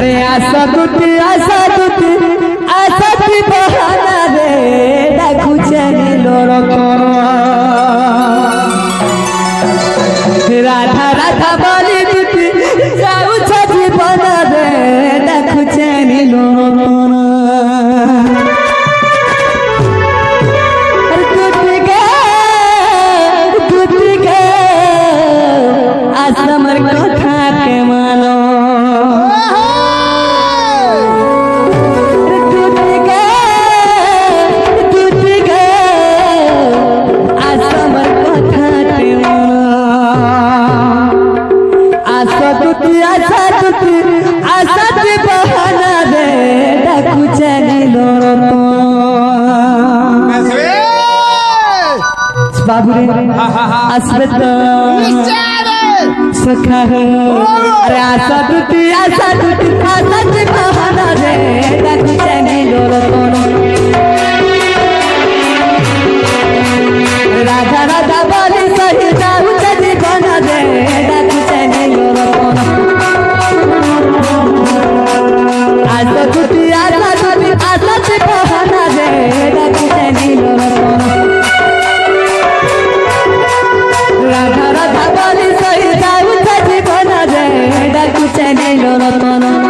अरे आशा दुटी बहाना रे डाकुचे नीलोर करो राधा राधा बोली दुटी जाऊछ जीवन रे डाकुचे नीलोर करो दुटी के आसमर कथा के मानो बहाना दे डाकुचे नीलोर बाबू असबत सखा अरे आशा दुटी बहाना दे डाकुचे नीलोर राधा राधा बोली सही जाऊछ जीवन दे डाकुचे नीलोर आशा दुटी बहाना दे डाकुचे नीलोर राधा राधा बोली सही जाऊछ जीवन दे डाकुचे नीलोर